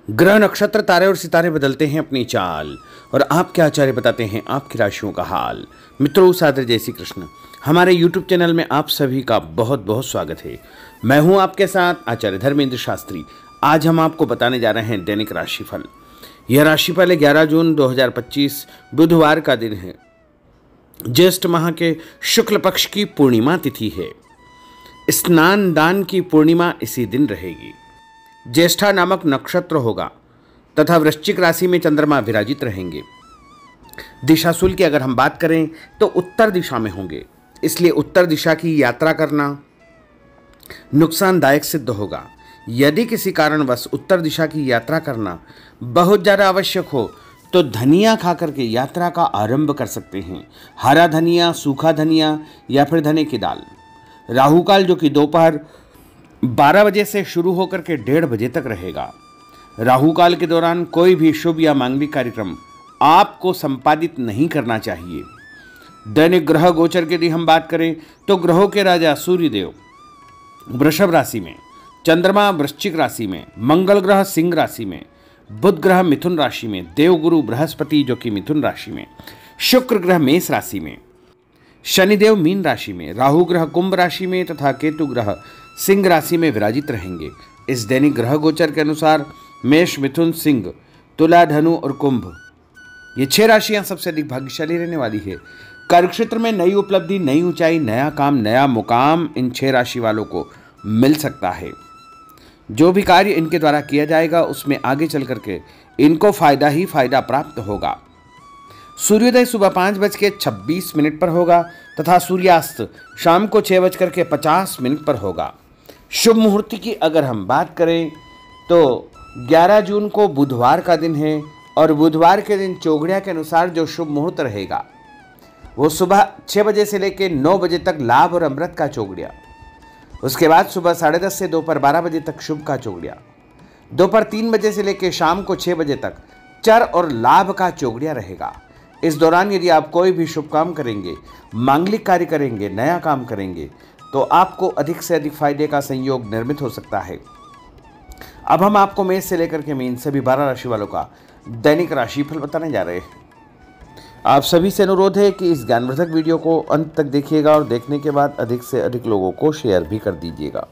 ग्रह नक्षत्र तारे और सितारे बदलते हैं अपनी चाल और आपके आचार्य बताते हैं आपकी राशियों का हाल। मित्रों, सादर जय श्री कृष्ण। हमारे YouTube चैनल में आप सभी का बहुत बहुत स्वागत है। मैं हूं आपके साथ आचार्य धर्मेंद्र शास्त्री। आज हम आपको बताने जा रहे हैं दैनिक राशिफल। यह राशिफल 11 जून 2025 बुधवार का दिन है। ज्येष्ठ माह के शुक्ल पक्ष की पूर्णिमा तिथि है। स्नान दान की पूर्णिमा इसी दिन रहेगी। ज्येष्ठा नामक नक्षत्र होगा तथा वृश्चिक राशि में चंद्रमा विराजित रहेंगे। दिशाशूल की अगर हम बात करें तो उत्तर दिशा में होंगे, इसलिए उत्तर दिशा की यात्रा करना नुकसानदायक सिद्ध होगा। यदि किसी कारणवश उत्तर दिशा की यात्रा करना बहुत ज़्यादा आवश्यक हो तो धनिया खा करके यात्रा का आरंभ कर सकते हैं। हरा धनिया, सूखा धनिया या फिर धने की दाल। राहु काल जो कि दोपहर 12 बजे से शुरू होकर के 1:30 बजे तक रहेगा। राहु काल के दौरान कोई भी शुभ या मांगलिक कार्यक्रम आपको संपादित नहीं करना चाहिए। दैनिक ग्रह गोचर की यदि हम बात करें तो ग्रहों के राजा सूर्यदेव वृषभ राशि में, चंद्रमा वृश्चिक राशि में, मंगल ग्रह सिंह राशि में, बुध ग्रह मिथुन राशि में, देवगुरु बृहस्पति जो कि मिथुन राशि में, शुक्र ग्रह मेष राशि में, शनिदेव मीन राशि में, राहु ग्रह कुंभ राशि में तथा केतु ग्रह सिंह राशि में विराजित रहेंगे। इस दैनिक ग्रह गोचर के अनुसार मेष, मिथुन, सिंह, तुला, धनु और कुंभ ये 6 राशियां सबसे अधिक भाग्यशाली रहने वाली है। कार्यक्षेत्र में नई उपलब्धि, नई ऊंचाई, नया काम, नया मुकाम इन 6 राशि वालों को मिल सकता है। जो भी कार्य इनके द्वारा किया जाएगा उसमें आगे चल करके इनको फायदा ही फायदा प्राप्त होगा। सूर्योदय सुबह 5:26 पर होगा तथा सूर्यास्त शाम को 6:50 पर होगा। शुभ मुहूर्त की अगर हम बात करें तो 11 जून को बुधवार का दिन है और बुधवार के दिन चौघड़िया के अनुसार जो शुभ मुहूर्त रहेगा वो सुबह 6 बजे से लेकर 9 बजे तक लाभ और अमृत का चौघड़िया। उसके बाद सुबह 10:30 से दोपहर 12 बजे तक शुभ का चौघड़िया। दोपहर 3 बजे से लेकर शाम को 6 बजे तक चर और लाभ का चौघड़िया रहेगा। इस दौरान यदि आप कोई भी शुभ काम करेंगे, मांगलिक कार्य करेंगे, नया काम करेंगे तो आपको अधिक से अधिक फायदे का संयोग निर्मित हो सकता है। अब हम आपको मेष से लेकर के मीन सभी 12 राशि वालों का दैनिक राशिफल बताने जा रहे हैं। आप सभी से अनुरोध है कि इस ज्ञानवर्धक वीडियो को अंत तक देखिएगा और देखने के बाद अधिक से अधिक लोगों को शेयर भी कर दीजिएगा।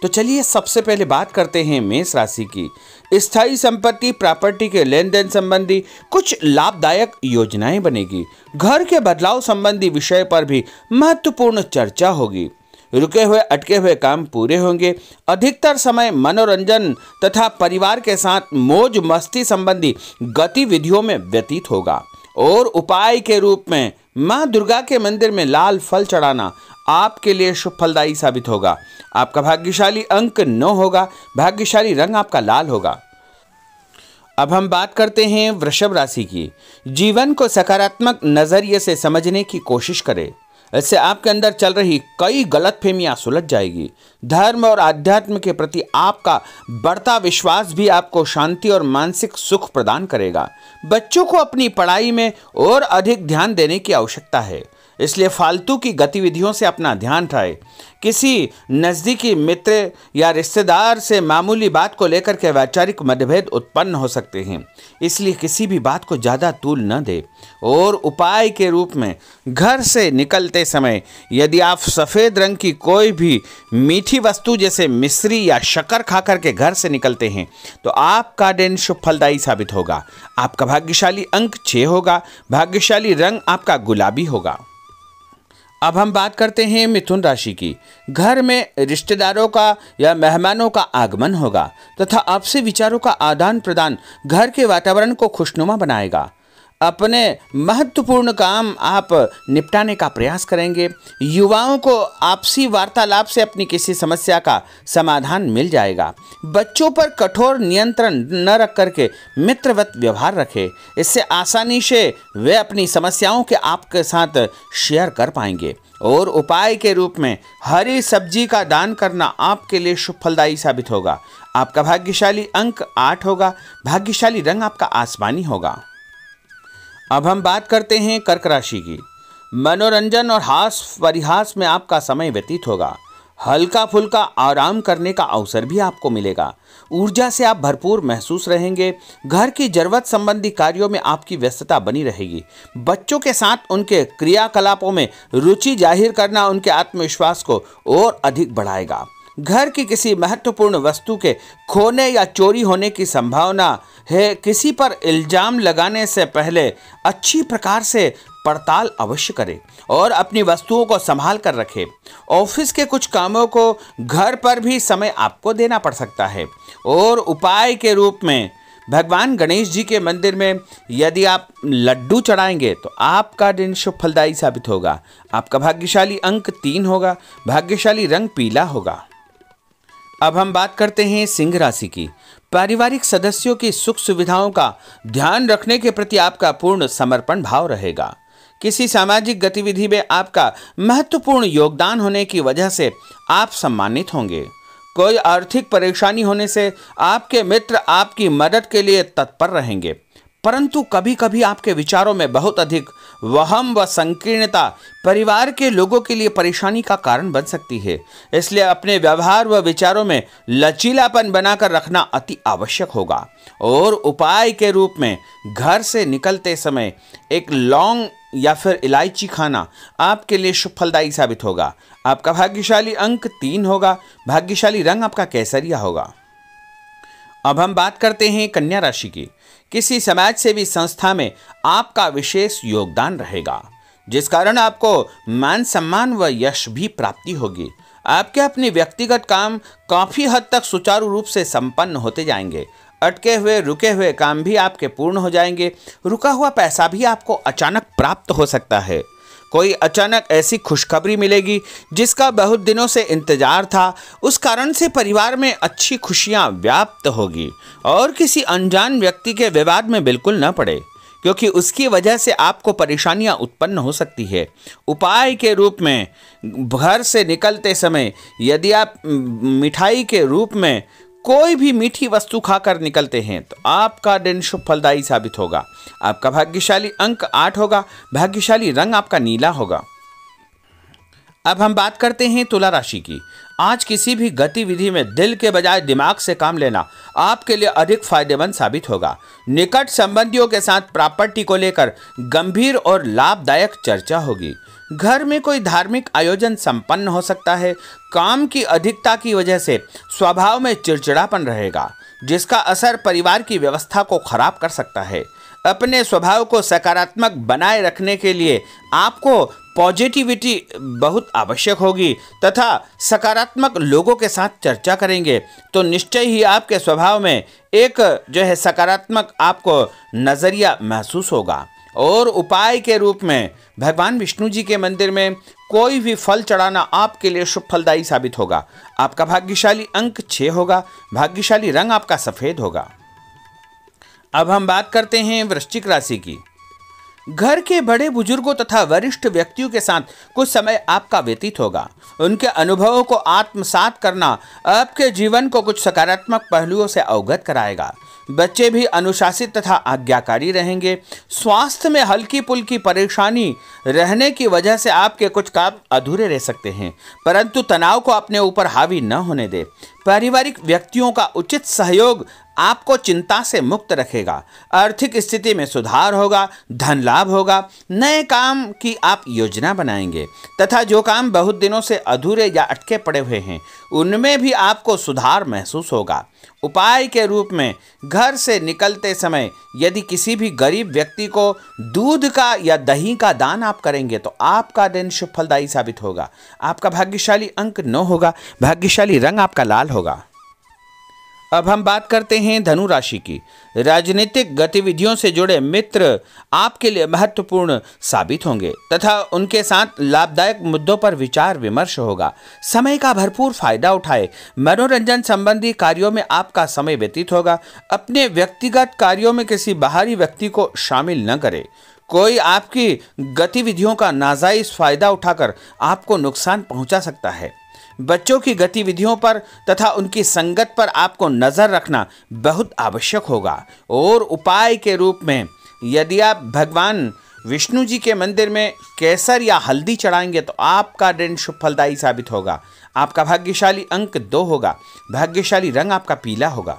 तो चलिए सबसे पहले बात करते हैं मेष राशि की। स्थायी संपत्ति, प्रॉपर्टी के लेन देन संबंधी कुछ लाभदायक योजनाएं बनेगी। घर के बदलाव संबंधी विषय पर भी महत्वपूर्ण चर्चा होगी। रुके हुए अटके हुए काम पूरे होंगे। अधिकतर समय मनोरंजन तथा परिवार के साथ मौज मस्ती संबंधी गतिविधियों में व्यतीत होगा और उपाय के रूप में मां दुर्गा के मंदिर में लाल फल चढ़ाना आपके लिए शुभ फलदायी साबित होगा। आपका भाग्यशाली अंक 9 होगा। भाग्यशाली रंग आपका लाल होगा। अब हम बात करते हैं वृषभ राशि की। जीवन को सकारात्मक नजरिए से समझने की कोशिश करें। इससे आपके अंदर चल रही कई गलतफहमियां सुलझ जाएगी। धर्म और आध्यात्म के प्रति आपका बढ़ता विश्वास भी आपको शांति और मानसिक सुख प्रदान करेगा। बच्चों को अपनी पढ़ाई में और अधिक ध्यान देने की आवश्यकता है, इसलिए फालतू की गतिविधियों से अपना ध्यान हटाएं। किसी नज़दीकी मित्र या रिश्तेदार से मामूली बात को लेकर के वैचारिक मतभेद उत्पन्न हो सकते हैं, इसलिए किसी भी बात को ज़्यादा तूल न दें। और उपाय के रूप में घर से निकलते समय यदि आप सफ़ेद रंग की कोई भी मीठी वस्तु जैसे मिश्री या शक्कर खा करके घर से निकलते हैं तो आपका दिन शुभ फलदायी साबित होगा। आपका भाग्यशाली अंक 6 होगा। भाग्यशाली रंग आपका गुलाबी होगा। अब हम बात करते हैं मिथुन राशि की। घर में रिश्तेदारों का या मेहमानों का आगमन होगा तथा आपसी विचारों का आदान प्रदान घर के वातावरण को खुशनुमा बनाएगा। अपने महत्वपूर्ण काम आप निपटाने का प्रयास करेंगे। युवाओं को आपसी वार्तालाप से अपनी किसी समस्या का समाधान मिल जाएगा। बच्चों पर कठोर नियंत्रण न रख करके मित्रवत व्यवहार रखें। इससे आसानी से वे अपनी समस्याओं के आपके साथ शेयर कर पाएंगे। और उपाय के रूप में हरी सब्जी का दान करना आपके लिए शुभ फलदायी साबित होगा। आपका भाग्यशाली अंक 8 होगा। भाग्यशाली रंग आपका आसमानी होगा। अब हम बात करते हैं कर्क राशि की। मनोरंजन और हास परिहास में आपका समय व्यतीत होगा। हल्का फुल्का आराम करने का अवसर भी आपको मिलेगा। ऊर्जा से आप भरपूर महसूस रहेंगे। घर की जरूरत संबंधी कार्यों में आपकी व्यस्तता बनी रहेगी। बच्चों के साथ उनके क्रियाकलापों में रुचि जाहिर करना उनके आत्मविश्वास को और अधिक बढ़ाएगा। घर की किसी महत्वपूर्ण वस्तु के खोने या चोरी होने की संभावना है। किसी पर इल्जाम लगाने से पहले अच्छी प्रकार से पड़ताल अवश्य करें और अपनी वस्तुओं को संभाल कर रखें। ऑफिस के कुछ कामों को घर पर भी समय आपको देना पड़ सकता है। और उपाय के रूप में भगवान गणेश जी के मंदिर में यदि आप लड्डू चढ़ाएंगे तो आपका दिन शुभ फलदायी साबित होगा। आपका भाग्यशाली अंक 3 होगा। भाग्यशाली रंग पीला होगा। अब हम बात करते हैं सिंह राशि की। पारिवारिक सदस्यों की सुख सुविधाओं का ध्यान रखने के प्रति आपका पूर्ण समर्पण भाव रहेगा। किसी सामाजिक गतिविधि में आपका महत्वपूर्ण योगदान होने की वजह से आप सम्मानित होंगे। कोई आर्थिक परेशानी होने से आपके मित्र आपकी मदद के लिए तत्पर रहेंगे, परंतु कभी कभी आपके विचारों में बहुत अधिक वहम व संकीर्णता परिवार के लोगों के लिए परेशानी का कारण बन सकती है। इसलिए अपने व्यवहार व विचारों में लचीलापन बनाकर रखना अति आवश्यक होगा। और उपाय के रूप में घर से निकलते समय एक लौंग या फिर इलायची खाना आपके लिए शुभ फलदायी साबित होगा। आपका भाग्यशाली अंक 3 होगा। भाग्यशाली रंग आपका केसरिया होगा। अब हम बात करते हैं कन्या राशि की। किसी समाज सेवी संस्था में आपका विशेष योगदान रहेगा, जिस कारण आपको मान सम्मान व यश भी प्राप्ति होगी। आपके अपने व्यक्तिगत काम काफी हद तक सुचारू रूप से संपन्न होते जाएंगे। अटके हुए रुके हुए काम भी आपके पूर्ण हो जाएंगे। रुका हुआ पैसा भी आपको अचानक प्राप्त हो सकता है। कोई अचानक ऐसी खुशखबरी मिलेगी जिसका बहुत दिनों से इंतजार था। उस कारण से परिवार में अच्छी खुशियां व्याप्त होगी और किसी अनजान व्यक्ति के विवाद में बिल्कुल न पड़े, क्योंकि उसकी वजह से आपको परेशानियां उत्पन्न हो सकती है। उपाय के रूप में घर से निकलते समय यदि आप मिठाई के रूप में कोई भी मीठी वस्तु खाकर निकलते हैं तो आपका दिन शुभ फलदायी साबित होगा। आपका भाग्यशाली अंक 8 होगा। भाग्यशाली रंग आपका नीला होगा। अब हम बात करते हैं तुला राशि की। आज किसी भी गतिविधि में दिल के बजाय दिमाग से काम लेना आपके लिए अधिक फायदेमंद साबित होगा। निकट संबंधियों के साथ प्रॉपर्टी को लेकर गंभीर और लाभदायक चर्चा होगी। घर में कोई धार्मिक आयोजन संपन्न हो सकता है। काम की अधिकता की वजह से स्वभाव में चिड़चिड़ापन रहेगा, जिसका असर परिवार की व्यवस्था को खराब कर सकता है। अपने स्वभाव को सकारात्मक बनाए रखने के लिए आपको पॉजिटिविटी बहुत आवश्यक होगी तथा सकारात्मक लोगों के साथ चर्चा करेंगे तो निश्चय ही आपके स्वभाव में एक सकारात्मक आपको नज़रिया महसूस होगा। और उपाय के रूप में भगवान विष्णु जी के मंदिर में कोई भी फल चढ़ाना आपके लिए शुभ फलदायी साबित होगा। आपका भाग्यशाली अंक 6 होगा। भाग्यशाली रंग आपका सफ़ेद होगा। अब हम बात करते हैं वृश्चिक राशि की। घर के बड़े बुजुर्गों तथा वरिष्ठ व्यक्तियों के साथ कुछ समय आपका व्यतीत होगा। उनके अनुभवों को आत्मसात करना आपके जीवन को कुछ सकारात्मक पहलुओं से अवगत कराएगा। बच्चे भी अनुशासित तथा आज्ञाकारी रहेंगे। स्वास्थ्य में हल्की पुल्की परेशानी रहने की वजह से आपके कुछ काम अधूरे रह सकते हैं, परंतु तनाव को अपने ऊपर हावी न होने दें। पारिवारिक व्यक्तियों का उचित सहयोग आपको चिंता से मुक्त रखेगा। आर्थिक स्थिति में सुधार होगा। धन लाभ होगा। नए काम की आप योजना बनाएंगे तथा जो काम बहुत दिनों से अधूरे या अटके पड़े हुए हैं उनमें भी आपको सुधार महसूस होगा। उपाय के रूप में घर से निकलते समय यदि किसी भी गरीब व्यक्ति को दूध का या दही का दान आप करेंगे तो आपका दिन शुभ फलदायी साबित होगा। आपका भाग्यशाली अंक 9 होगा। भाग्यशाली रंग आपका लाल होगा। अब हम बात करते हैं धनु राशि की। राजनीतिक गतिविधियों से जुड़े मित्र आपके लिए महत्वपूर्ण साबित होंगे तथा उनके साथ लाभदायक मुद्दों पर विचार विमर्श होगा। समय का भरपूर फायदा उठाए। मनोरंजन संबंधी कार्यों में आपका समय व्यतीत होगा। अपने व्यक्तिगत कार्यों में किसी बाहरी व्यक्ति को शामिल न करें। कोई आपकी गतिविधियों का नाजायज फायदा उठाकर आपको नुकसान पहुंचा सकता है। बच्चों की गतिविधियों पर तथा उनकी संगत पर आपको नज़र रखना बहुत आवश्यक होगा। और उपाय के रूप में यदि आप भगवान विष्णु जी के मंदिर में केसर या हल्दी चढ़ाएंगे तो आपका दिन शुभ फलदायी साबित होगा। आपका भाग्यशाली अंक 2 होगा। भाग्यशाली रंग आपका पीला होगा।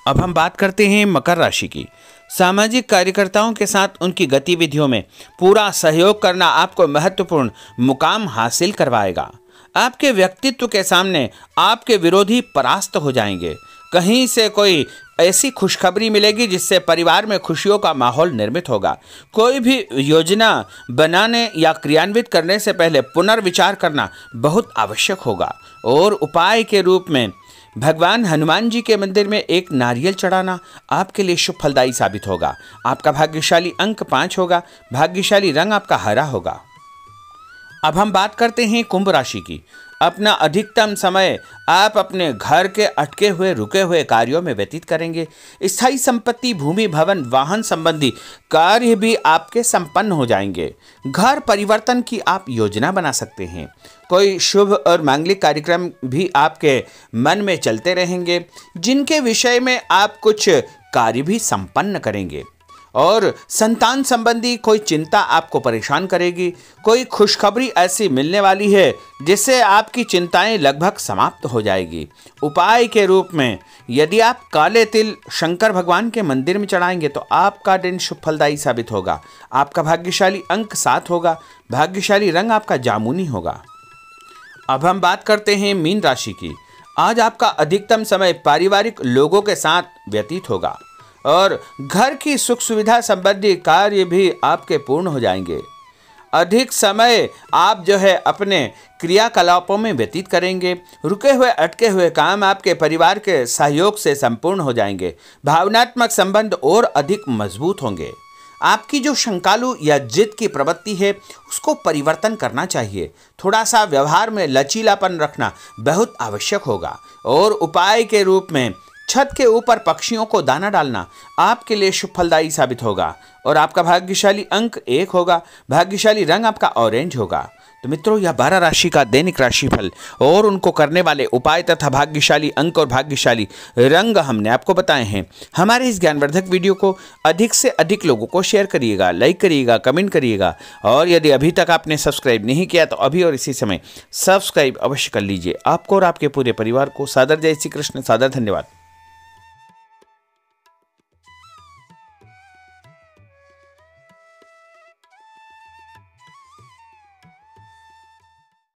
अब हम बात करते हैं मकर राशि की। सामाजिक कार्यकर्ताओं के साथ उनकी गतिविधियों में पूरा सहयोग करना आपको महत्वपूर्ण मुकाम हासिल करवाएगा। आपके व्यक्तित्व के सामने आपके विरोधी परास्त हो जाएंगे। कहीं से कोई ऐसी खुशखबरी मिलेगी जिससे परिवार में खुशियों का माहौल निर्मित होगा। कोई भी योजना बनाने या क्रियान्वित करने से पहले पुनर्विचार करना बहुत आवश्यक होगा। और उपाय के रूप में भगवान हनुमान जी के मंदिर में एक नारियल चढ़ाना आपके लिए शुभ फलदायी साबित होगा। आपका भाग्यशाली अंक 5 होगा। भाग्यशाली रंग आपका हरा होगा। अब हम बात करते हैं कुंभ राशि की। अपना अधिकतम समय आप अपने घर के अटके हुए रुके हुए कार्यों में व्यतीत करेंगे। स्थायी संपत्ति, भूमि, भवन, वाहन संबंधी कार्य भी आपके संपन्न हो जाएंगे। घर परिवर्तन की आप योजना बना सकते हैं। कोई शुभ और मांगलिक कार्यक्रम भी आपके मन में चलते रहेंगे, जिनके विषय में आप कुछ कार्य भी संपन्न करेंगे। और संतान संबंधी कोई चिंता आपको परेशान करेगी। कोई खुशखबरी ऐसी मिलने वाली है जिससे आपकी चिंताएं लगभग समाप्त हो जाएगी। उपाय के रूप में यदि आप काले तिल शंकर भगवान के मंदिर में चढ़ाएंगे तो आपका दिन शुभ फलदायी साबित होगा। आपका भाग्यशाली अंक 7 होगा। भाग्यशाली रंग आपका जामुनी होगा। अब हम बात करते हैं मीन राशि की। आज आपका अधिकतम समय पारिवारिक लोगों के साथ व्यतीत होगा और घर की सुख सुविधा संबंधी कार्य भी आपके पूर्ण हो जाएंगे। अधिक समय आप अपने क्रियाकलापों में व्यतीत करेंगे। रुके हुए अटके हुए काम आपके परिवार के सहयोग से संपूर्ण हो जाएंगे। भावनात्मक संबंध और अधिक मजबूत होंगे। आपकी जो शंकालु या जिद की प्रवृत्ति है उसको परिवर्तन करना चाहिए। थोड़ा सा व्यवहार में लचीलापन रखना बहुत आवश्यक होगा। और उपाय के रूप में छत के ऊपर पक्षियों को दाना डालना आपके लिए शुभ फलदायी साबित होगा। और आपका भाग्यशाली अंक 1 होगा। भाग्यशाली रंग आपका ऑरेंज होगा। तो मित्रों, यह 12 राशि का दैनिक राशिफल और उनको करने वाले उपाय तथा भाग्यशाली अंक और भाग्यशाली रंग हमने आपको बताए हैं। हमारे इस ज्ञानवर्धक वीडियो को अधिक से अधिक लोगों को शेयर करिएगा, लाइक करिएगा, कमेंट करिएगा। और यदि अभी तक आपने सब्सक्राइब नहीं किया तो अभी और इसी समय सब्सक्राइब अवश्य कर लीजिए। आपको और आपके पूरे परिवार को सादर जय श्री कृष्ण, सादर धन्यवाद।